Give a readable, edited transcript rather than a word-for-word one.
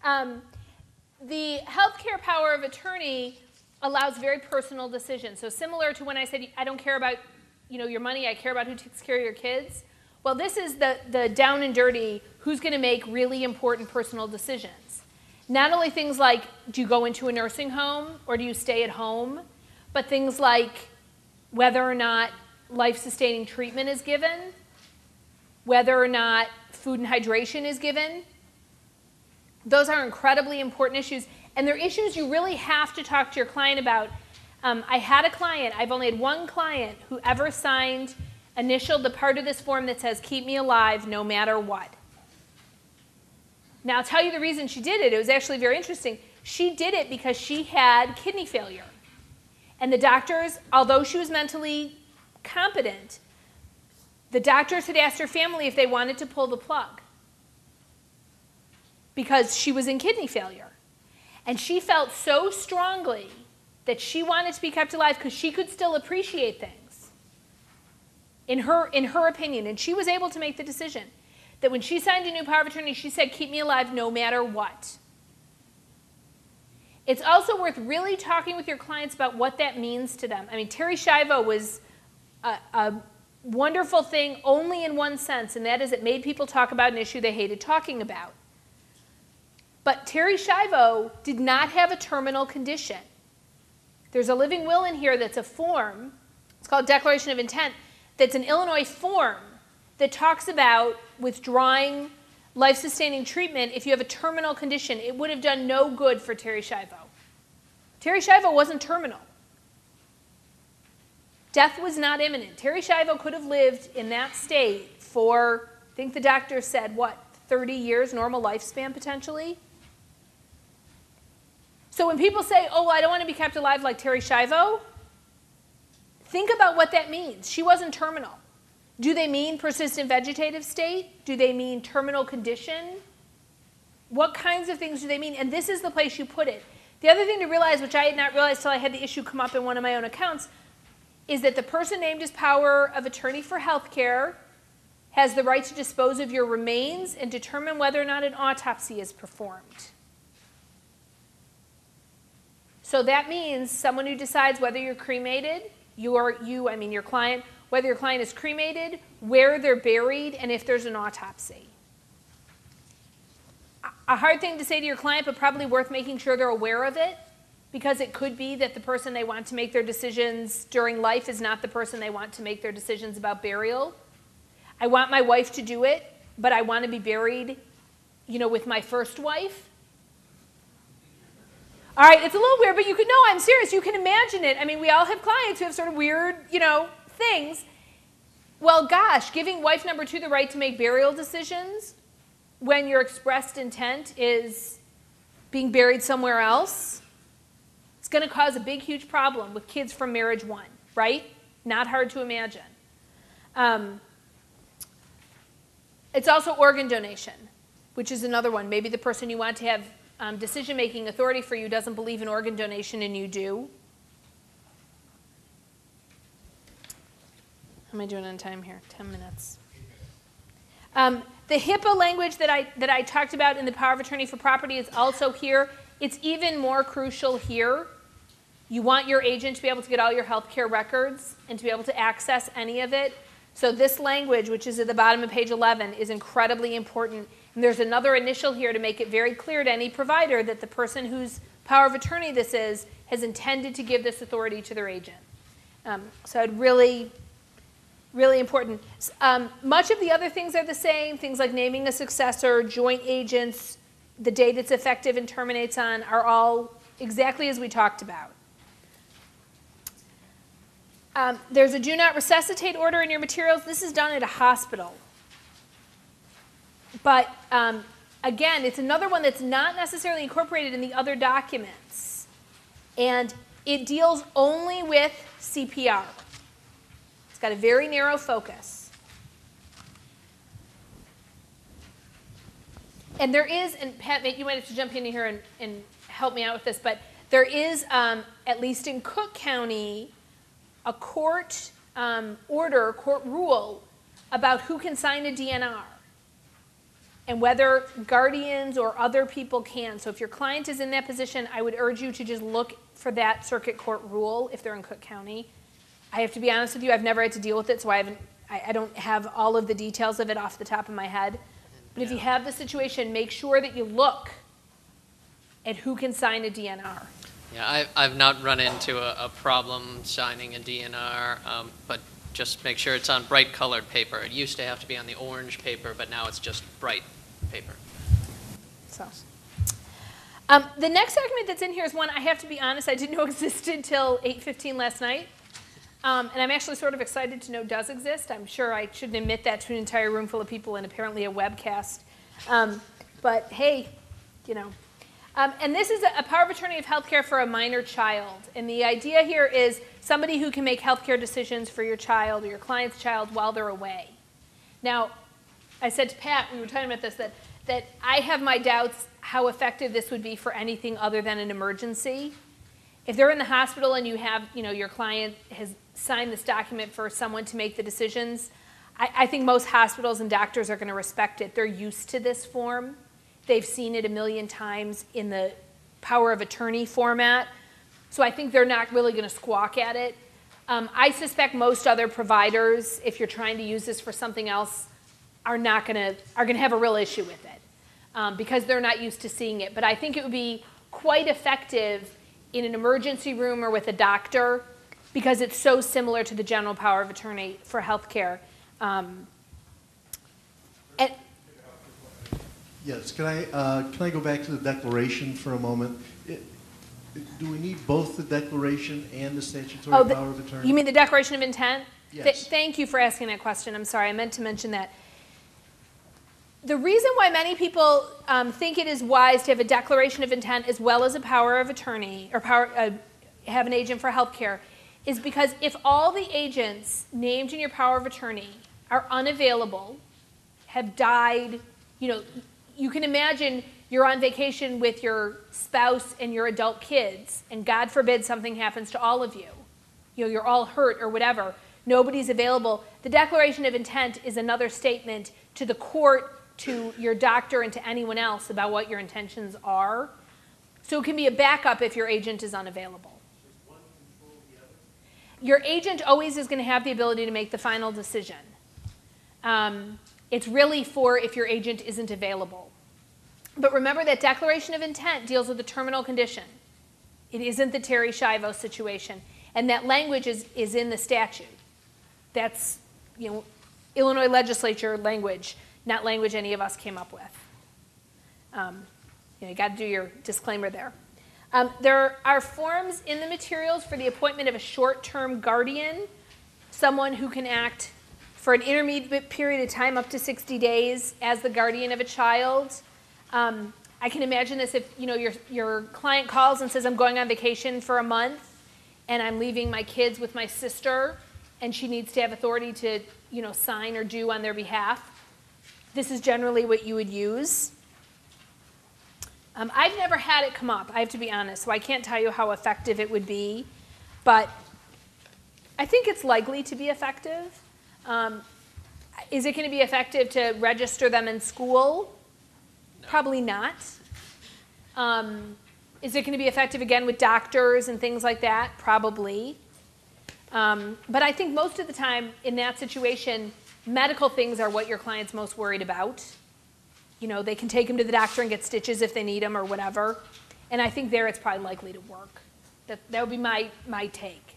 The healthcare power of attorney allows very personal decisions. So similar to when I said, I don't care about your money, I care about who takes care of your kids. Well, this is the down and dirty, who's going to make really important personal decisions. Not only things like, do you go into a nursing home or do you stay at home, but things like whether or not life-sustaining treatment is given, whether or not food and hydration is given. Those are incredibly important issues, and they're issues you really have to talk to your client about. I had a client, I've only had one client who ever initialed the part of this form that says, keep me alive no matter what. Now, I'll tell you the reason she did it. It was actually very interesting. She did it because she had kidney failure. And the doctors, although she was mentally competent, the doctors had asked her family if they wanted to pull the plug because she was in kidney failure. And she felt so strongly that she wanted to be kept alive because she could still appreciate things, in her opinion. And she was able to make the decision that when she signed a new power of attorney, she said, keep me alive no matter what. It's also worth really talking with your clients about what that means to them. I mean, Terri Schiavo was a wonderful thing only in one sense, and that is it made people talk about an issue they hated talking about. But Terri Schiavo did not have a terminal condition. There's a living will in here that's a form. It's called Declaration of Intent. That's an Illinois form that talks about withdrawing life-sustaining treatment if you have a terminal condition. It would have done no good for Terri Schiavo. Terri Schiavo wasn't terminal. Death was not imminent. Terri Schiavo could have lived in that state for, I think the doctor said, what, 30 years, normal lifespan potentially? So when people say, oh, I don't want to be kept alive like Terri Schiavo, think about what that means. She wasn't terminal. Do they mean persistent vegetative state? Do they mean terminal condition? What kinds of things do they mean? And this is the place you put it. The other thing to realize, which I had not realized until I had the issue come up in one of my own accounts, is that the person named as power of attorney for health care has the right to dispose of your remains and determine whether or not an autopsy is performed. So that means someone who decides whether you're cremated, your client, whether your client is cremated, where they're buried, and if there's an autopsy. A hard thing to say to your client, but probably worth making sure they're aware of it, because it could be that the person they want to make their decisions during life is not the person they want to make their decisions about burial. I want my wife to do it, but I want to be buried, with my first wife. All right, it's a little weird, but no, I'm serious. You can imagine it. I mean, we all have clients who have sort of weird, things. Well, gosh, giving wife number 2 the right to make burial decisions when your expressed intent is being buried somewhere else, it's going to cause a big, huge problem with kids from marriage 1, right? Not hard to imagine. It's also organ donation, which is another one. Maybe the person you want to have decision-making authority for you doesn't believe in organ donation and you do. How am I doing on time here? 10 minutes. The HIPAA language that I talked about in the power of attorney for property is also here. It's even more crucial here. You want your agent to be able to get all your health care records and to be able to access any of it. So this language, which is at the bottom of page 11, is incredibly important. And there's another initial here to make it very clear to any provider that the person whose power of attorney this is has intended to give this authority to their agent. So I'd really important. Much of the other things are the same. Things like naming a successor, joint agents, the date it's effective and terminates on are all exactly as we talked about. There's a do not resuscitate order in your materials. This is done at a hospital. But again, it's another one that's not necessarily incorporated in the other documents. And it deals only with CPR. It's got a very narrow focus. And there is, and Pat, you might have to jump in here and help me out with this, but there is, at least in Cook County, a court order, court rule about who can sign a DNR. and whether guardians or other people can. So if your client is in that position, I would urge you to just look for that circuit court rule if they're in Cook County. I have to be honest with you, I've never had to deal with it, so I don't have all of the details of it off the top of my head. But if you have the situation, make sure that you look at who can sign a DNR. Yeah, I've not run into a problem signing a DNR, but just make sure it's on bright colored paper. It used to have to be on the orange paper, but now it's just bright paper. So, the next document that's in here is one I have to be honest, I didn't know existed until 8:15 last night. And I'm actually sort of excited to know does exist. I'm sure I shouldn't admit that to an entire room full of people and apparently a webcast. But hey, you know. And this is a power of attorney of healthcare for a minor child. And the idea here is somebody who can make healthcare decisions for your child or your client's child while they're away. Now, I said to Pat, we were talking about this, that I have my doubts how effective this would be for anything other than an emergency. If they're in the hospital and you have, your client has signed this document for someone to make the decisions, I think most hospitals and doctors are going to respect it. They're used to this form. They've seen it a million times in the power of attorney format. So I think they're not really going to squawk at it. I suspect most other providers, if you're trying to use this for something else, are going to have a real issue with it because they're not used to seeing it. But I think it would be quite effective in an emergency room or with a doctor because it's so similar to the general power of attorney for healthcare. Yes, can I go back to the declaration for a moment? Do we need both the declaration and the statutory power of attorney? You mean the declaration of intent? Yes. Thank you for asking that question. I'm sorry, I meant to mention that. The reason why many people think it is wise to have a declaration of intent as well as a power of attorney or have an agent for healthcare is because if all the agents named in your power of attorney are unavailable, have died, you can imagine you're on vacation with your spouse and your adult kids, and God forbid something happens to all of you. You're all hurt or whatever. Nobody's available. The declaration of intent is another statement to the court, to your doctor, and to anyone else about what your intentions are. So it can be a backup if your agent is unavailable. Does one control the other? Your agent always is going to have the ability to make the final decision. It's really for if your agent isn't available. But remember that declaration of intent deals with the terminal condition. It isn't the Terry Schiavo situation. And that language is in the statute. That's Illinois legislature language, not language any of us came up with. You got to do your disclaimer there. There are forms in the materials for the appointment of a short-term guardian, someone who can act for an intermediate period of time up to 60 days as the guardian of a child. I can imagine this if your client calls and says, I'm going on vacation for a month and I'm leaving my kids with my sister and she needs to have authority to sign or do on their behalf. This is generally what you would use. I've never had it come up, I have to be honest, so I can't tell you how effective it would be, but I think it's likely to be effective. Is it going to be effective to register them in school? No. Probably not. Is it going to be effective again with doctors and things like that? Probably. But I think most of the time in that situation, medical things are what your client's most worried about. They can take them to the doctor and get stitches if they need them or whatever. And I think there it's probably likely to work. That would be my take.